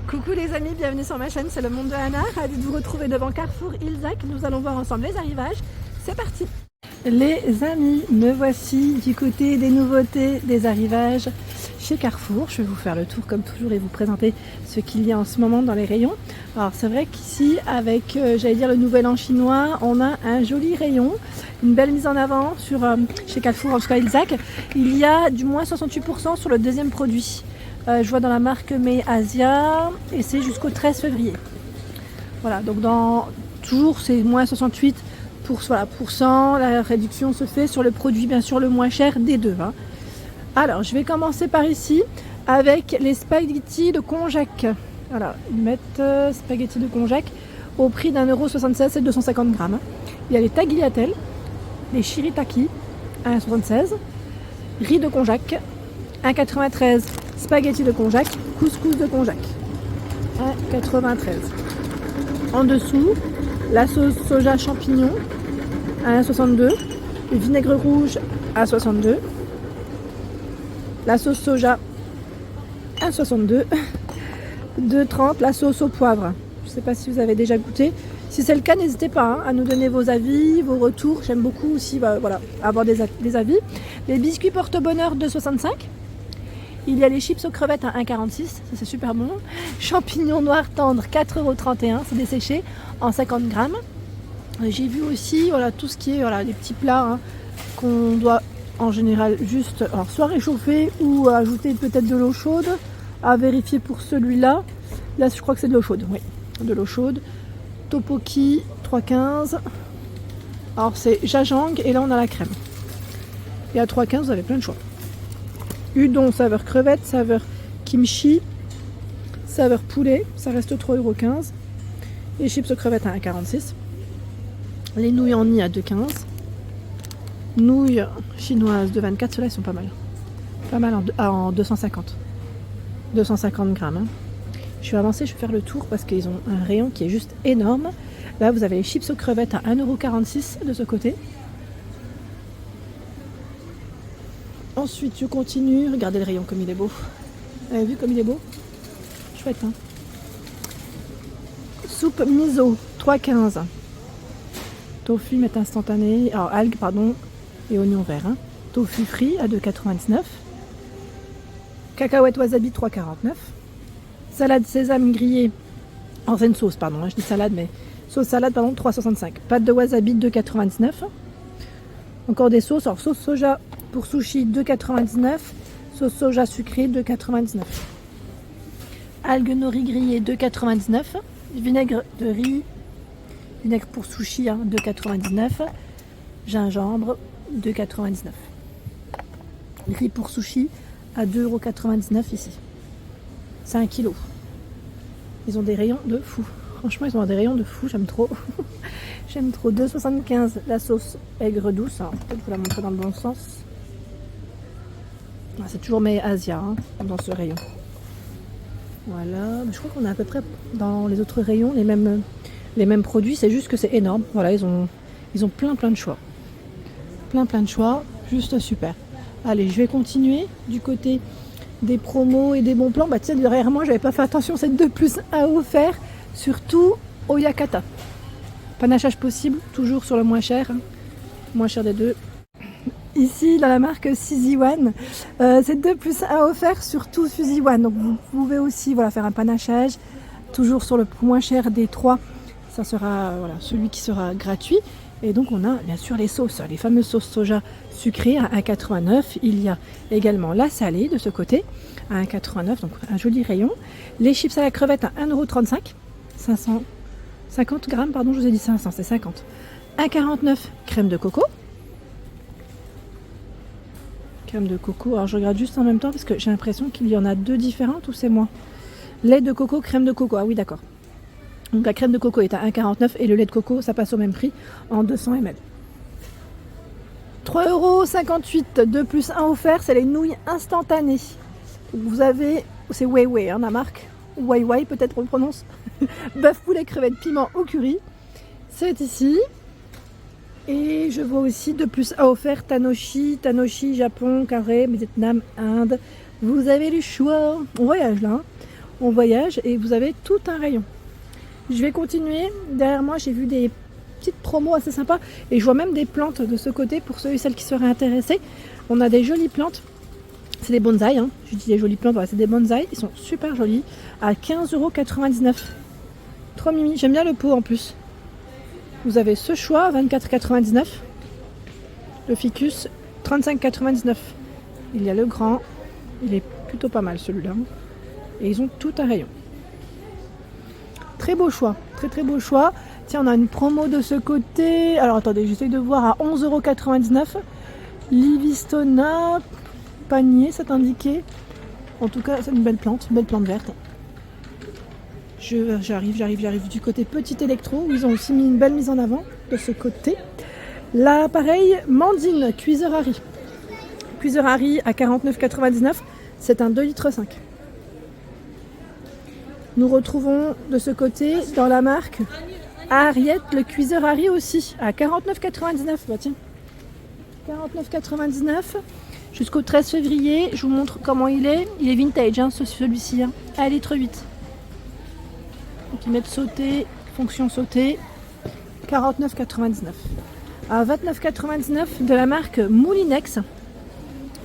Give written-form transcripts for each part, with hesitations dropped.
Coucou les amis, bienvenue sur ma chaîne, c'est le monde de Anna. Ravi de vous retrouver devant Carrefour Ilzac. Nous allons voir ensemble les arrivages. C'est parti. Les amis, me voici du côté des nouveautés des arrivages chez Carrefour. Je vais vous faire le tour comme toujours et vous présenter ce qu'il y a en ce moment dans les rayons. Alors c'est vrai qu'ici avec, j'allais dire le nouvel an chinois, on a un joli rayon, une belle mise en avant sur, chez Carrefour, en tout cas Ilzac. Il y a du moins 68% sur le deuxième produit. Je vois dans la marque May Asia et c'est jusqu'au 13 février. Voilà, donc toujours c'est moins 68%. La réduction se fait sur le produit bien sûr le moins cher des deux. Hein. Alors je vais commencer par ici avec les spaghettis de konjac. Voilà, ils mettent spaghettis de konjac au prix d'1,76€ et 250 grammes. Il y a les tagliatelles, les shirataki, 1,76€, riz de konjac, 1,93€, spaghettis de konjac, couscous de konjac, 1,93€. En dessous, la sauce soja champignon, 1,62€, le vinaigre rouge, 1,62€, la sauce soja, 1,62€, 2,30€ la sauce au poivre. Je ne sais pas si vous avez déjà goûté. Si c'est le cas, n'hésitez pas à nous donner vos avis, vos retours. J'aime beaucoup aussi voilà, avoir des avis. Les biscuits porte-bonheur, 2,65€. Il y a les chips aux crevettes à 1,46€, ça c'est super bon. Champignons noirs tendres, 4,31€, c'est desséché en 50 grammes. J'ai vu aussi voilà, tout ce qui est les petits plats qu'on doit en général juste soit réchauffer ou ajouter peut-être de l'eau chaude. À vérifier pour celui-là. Là je crois que c'est de l'eau chaude, oui, de l'eau chaude. Tteokbokki, 3,15€. Alors c'est jajang et là on a la crème. Et à 3,15€ vous avez plein de choix. Udon saveur crevette, saveur kimchi, saveur poulet, ça reste 3,15€. Les chips aux crevettes à 1,46€. Les nouilles en nid à 2,15€. Nouilles chinoises de 24, ceux-là ils sont pas mal. Pas mal en 250. 250 grammes. Hein. Je vais avancer, je vais faire le tour parce qu'ils ont un rayon qui est juste énorme. Là vous avez les chips aux crevettes à 1,46€ de ce côté. Ensuite, je continue. Regardez le rayon comme il est beau. Vous avez vu comme il est beau? Chouette, hein? Soupe miso, 3,15€. Tofu met instantané. Alors, algues, pardon, et oignons verts. Hein. Tofu frit à 2,99€. Cacahuètes wasabi, 3,49€. Salade sésame grillée. Alors, c'est une sauce, pardon. Hein, je dis salade, mais sauce salade, pardon, 3,65€. Pâte de wasabi, 2,99€. Encore des sauces. Alors, sauce soja. Pour sushi, 2,99€. Sauce soja sucrée, 2,99€. Algues nori grillées, 2,99€. Vinaigre de riz. Vinaigre pour sushi, 2,99€. Gingembre, 2,99€. Riz pour sushi à 2,99€ ici. C'est 1 kg. Ils ont des rayons de fou. Franchement, ils ont des rayons de fou, j'aime trop. J'aime trop. 2,75€ la sauce aigre douce. Peut-être vous la montrer dans le bon sens. C'est toujours May Asia dans ce rayon. Voilà, je crois qu'on a à peu près dans les autres rayons les mêmes produits, c'est juste que c'est énorme. Voilà, ils ont plein de choix. Plein de choix, juste super. Allez, je vais continuer du côté des promos et des bons plans. Tu sais, derrière moi, j'avais pas fait attention, c'est 2+1 offert, surtout au Yakata. Panachage possible, toujours sur le moins cher. Moins cher des deux. Ici, dans la marque Suzy One, c'est 2+1 offert sur tout Suzy One. Donc vous pouvez aussi faire un panachage, toujours sur le moins cher des trois. Ça sera celui qui sera gratuit. Et donc on a bien sûr les sauces, les fameuses sauces soja sucrées à 1,89€. Il y a également la salée de ce côté à 1,89€, donc un joli rayon. Les chips à la crevette à 1,35€, 550 grammes, pardon, je vous ai dit 500, c'est 50. 1,49€, crème de coco. Crème de coco, alors je regarde juste en même temps parce que j'ai l'impression qu'il y en a deux différentes ou c'est moi. Lait de coco, crème de coco, ah oui d'accord. Donc la crème de coco est à 1,49€ et le lait de coco ça passe au même prix en 200 ml. 3,58€, 2+1 offert, c'est les nouilles instantanées. Vous avez, c'est Weiwei la marque, Weiwei peut-être on le prononce. Bœuf, poulet, crevettes, piment au curry, c'est ici. Et je vois aussi 2+1 offert, Tanoshi, Japon, Corée, Vietnam, Inde. Vous avez le choix. On voyage là. on voyage et vous avez tout un rayon. Je vais continuer. Derrière moi, j'ai vu des petites promos assez sympas et je vois même des plantes de ce côté pour ceux et celles qui seraient intéressés. On a des jolies plantes. C'est des bonsaïs, hein. Je dis des jolies plantes, voilà, c'est des bonsaïs. Ils sont super jolis à 15,99 €. Trop mimi. J'aime bien le pot en plus. Vous avez ce choix, 24,99 €. Le ficus, 35,99 €. Il y a le grand. Il est plutôt pas mal celui-là. Et ils ont tout un rayon. Très beau choix. Très très beau choix. Tiens, on a une promo de ce côté. Alors attendez, j'essaye de voir à 11,99 €. Livistona panier, c'est indiqué. En tout cas, c'est une belle plante verte. J'arrive du côté petit électro où ils ont aussi mis une belle mise en avant de ce côté. Là, pareil, Mandine, cuiseur Harry. Cuiseur Harry à 49,99 €. C'est un 2,5 litres. Nous retrouvons de ce côté, dans la marque Ariette, le cuiseur Harry aussi, à 49,99 €. Bah tiens, 49,99 € jusqu'au 13 février. Je vous montre comment il est. Il est vintage, hein, celui-ci, hein, à 1,8 litres. Donc ils mettent sauter, fonction sauter, 49,99 €. À 29,99 € de la marque Moulinex.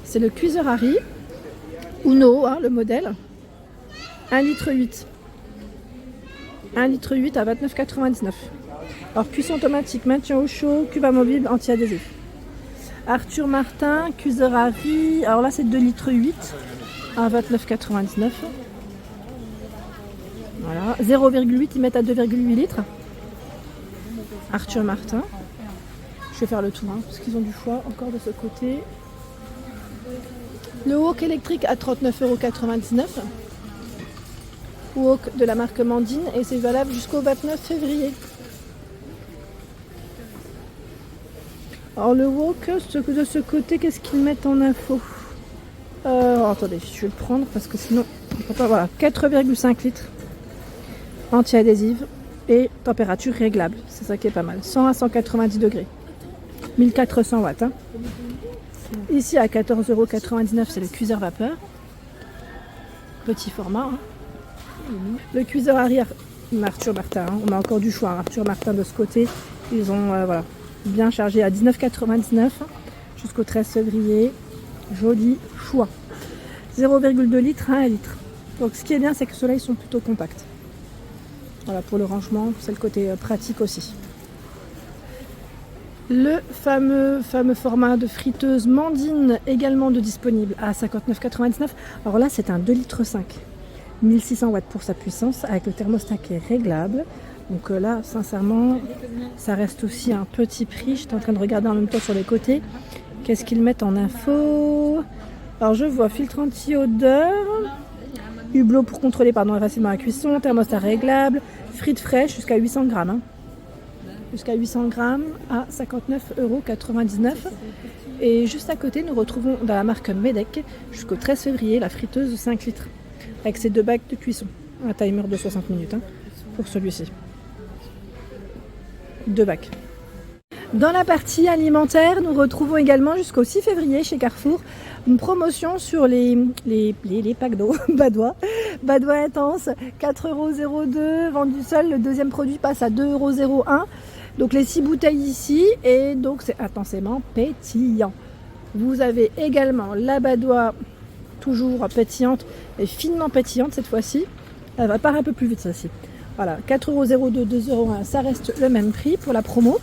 C'est le cuiseur Harry. Uno, hein, le modèle. 1,8 litres. 1,8 litres à 29,99 €. Alors cuisson automatique, maintien au chaud, cube amovible, anti-adhésif. Arthur Martin, cuiseur Harry. Alors là c'est 2,8 litres à 29,99 €. Voilà, 0,8 ils mettent à 2,8 litres. Arthur Martin. Je vais faire le tour, hein, parce qu'ils ont du choix encore de ce côté. Le wok électrique à 39,99 €. Wok de la marque Mandine et c'est valable jusqu'au 29 février. Alors le wok de ce côté, qu'est-ce qu'ils mettent en info? Attendez, je vais le prendre parce que sinon on peut pas. Voilà, 4,5 litres, anti-adhésive et température réglable. C'est ça qui est pas mal. 100 à 190 degrés, 1400 watts. Hein. Ici à 14,99 €, c'est le cuiseur vapeur. Petit format. Hein. Le cuiseur arrière Arthur Martin. Hein. On a encore du choix. Hein. Arthur Martin de ce côté. Ils ont voilà, bien chargé à 19,99 € jusqu'au 13 février. Joli choix. 0,2 litres à 1 litre. Donc ce qui est bien, c'est que ceux-là, ils sont plutôt compacts. Voilà, pour le rangement, c'est le côté pratique aussi. Le fameux format de friteuse Mandine, également de disponible à 59,99 €. Alors là, c'est un 2,5 litres. 1600 watts pour sa puissance, avec le thermostat qui est réglable. Donc là, sincèrement, ça reste aussi un petit prix. J'étais en train de regarder en même temps sur les côtés. Qu'est-ce qu'ils mettent en info? Alors je vois filtre anti-odeur, hublot pour contrôler facilement la cuisson, thermostat réglable, frites fraîches jusqu'à 800 grammes. Hein. Jusqu'à 800 grammes à 59,99 €. Et juste à côté, nous retrouvons dans la marque Medec jusqu'au 13 février la friteuse de 5 litres avec ses 2 bacs de cuisson. Un timer de 60 minutes hein, pour celui-ci. 2 bacs. Dans la partie alimentaire, nous retrouvons également jusqu'au 6 février chez Carrefour une promotion sur les packs d'eau Badois. Badois intense, 4,02 €, vendu seul. Le deuxième produit passe à 2,01 €. Donc les 6 bouteilles ici, et donc c'est intensément pétillant. Vous avez également la Badois, toujours pétillante et finement pétillante cette fois-ci. Elle va part un peu plus vite celle-ci. Voilà, 4,02 €, 2,01 €, ça reste le même prix pour la promo,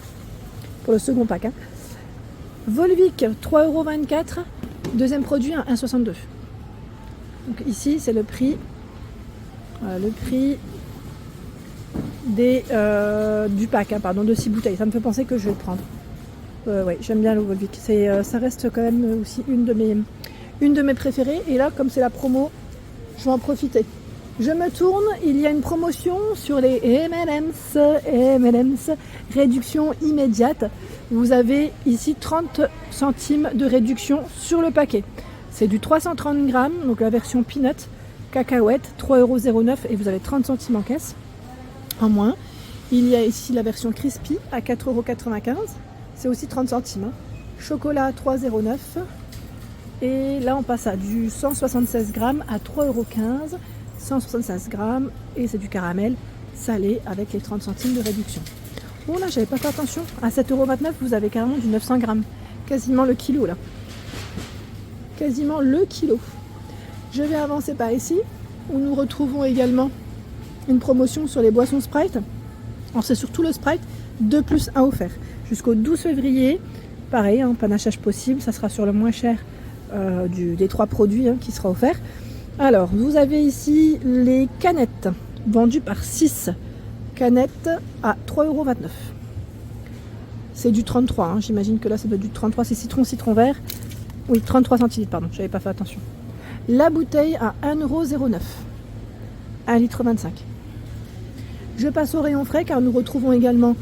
pour le second pack. Hein. Volvic, 3,24 €, deuxième produit à 1,62 €. Donc ici c'est le prix, voilà, le prix du pack, hein, pardon, de 6 bouteilles. Ça me fait penser que je vais le prendre. Ouais, j'aime bien le Volvic. Ça reste quand même aussi une de mes préférées. Et là, comme c'est la promo, je vais en profiter. Je me tourne, il y a une promotion sur les M&M's, réduction immédiate. Vous avez ici 30 centimes de réduction sur le paquet. C'est du 330 grammes, donc la version peanut, cacahuète, 3,09 € et vous avez 30 centimes en caisse, en moins. Il y a ici la version crispy à 4,95 €, c'est aussi 30 centimes. Hein. Chocolat 3,09 € et là on passe à du 176 grammes à 3,15 €. 176 grammes et c'est du caramel salé avec les 30 centimes de réduction. Bon là, j'avais pas fait attention. À 7,29 €, vous avez carrément du 900 grammes. Quasiment le kilo là. Quasiment le kilo. Je vais avancer par ici où nous retrouvons également une promotion sur les boissons Sprite. Alors c'est surtout le Sprite 2 plus 1 offert. Jusqu'au 12 février, pareil, panachage possible, ça sera sur le moins cher des 3 produits qui sera offert. Alors vous avez ici les canettes vendues par 6 canettes à 3,29 €. C'est du 33, j'imagine que là ça doit être du 33, c'est citron vert. Oui, 33 centilitres, pardon, j'avais pas fait attention. La bouteille à 1,09 €, 1,25 litre. Je passe au rayon frais car nous retrouvons également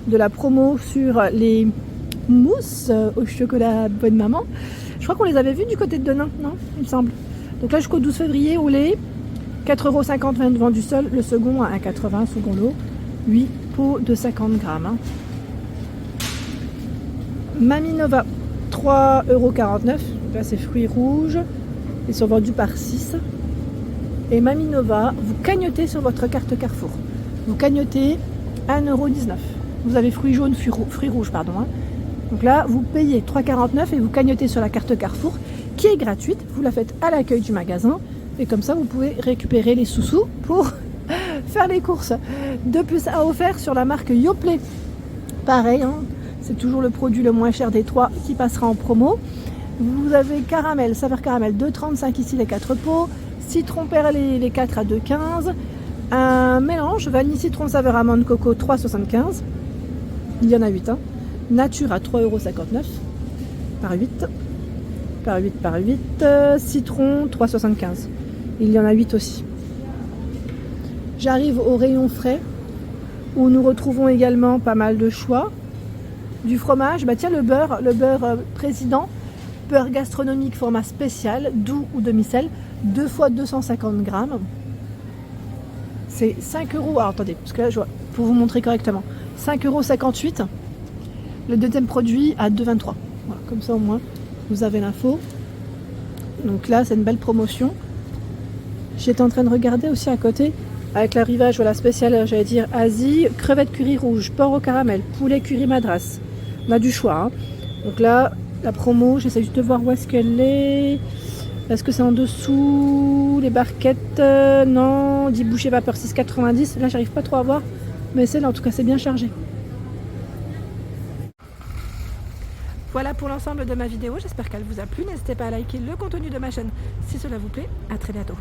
de la promo sur les mousses au chocolat Bonne Maman. Je crois qu'on les avait vus du côté de Denain, non? Il me semble. Donc là jusqu'au 12 février, au lait, 4,50 € vendu seul, le second à 1,80 €, second lot, 8 pots de 50 grammes. Mamie Nova, 3,49 €. Là c'est fruits rouges, ils sont vendus par 6. Et Mamie Nova, vous cagnotez sur votre carte Carrefour. Vous cagnotez 1,19 €. Vous avez fruits jaunes, fruits rouges, pardon. Donc là, vous payez 3,49 € et vous cagnotez sur la carte Carrefour, qui est gratuite. Vous la faites à l'accueil du magasin. Et comme ça, vous pouvez récupérer les sous-sous pour faire les courses. 2 plus 1 offert sur la marque Yoplait. Pareil, c'est toujours le produit le moins cher des 3 qui passera en promo. Vous avez caramel, saveur caramel, 2,35 € ici les 4 pots. Citron perlé, les 4 à 2,15 €. Un mélange vanille citron saveur amande coco, 3,75 €. Il y en a 8. Nature à 3,59 € par 8. Par 8 par 8. Citron, 3,75 €. Il y en a 8 aussi. J'arrive au rayon frais où nous retrouvons également pas mal de choix. Du fromage, tiens, le beurre président, beurre gastronomique format spécial, doux ou demi-sel, 2 fois 250 grammes. C'est 5 €. Alors attendez, parce que là, pour vous montrer correctement, 5,58 €. Le deuxième produit à 2,23 €. Voilà, comme ça au moins, vous avez l'info. Donc là, c'est une belle promotion. J'étais en train de regarder aussi à côté, avec l'arrivage, voilà, spécial, j'allais dire Asie, crevettes curry rouge, porc au caramel, poulet curry madras. On a du choix. Donc là, la promo, j'essaie juste de voir où est-ce qu'elle est. Est-ce que c'est en dessous? Les barquettes, non. 10 bouchées vapeur 6,90. Là, j'arrive pas trop à voir. Mais celle-là, en tout cas, c'est bien chargé. Voilà pour l'ensemble de ma vidéo. J'espère qu'elle vous a plu. N'hésitez pas à liker le contenu de ma chaîne si cela vous plaît. À très bientôt.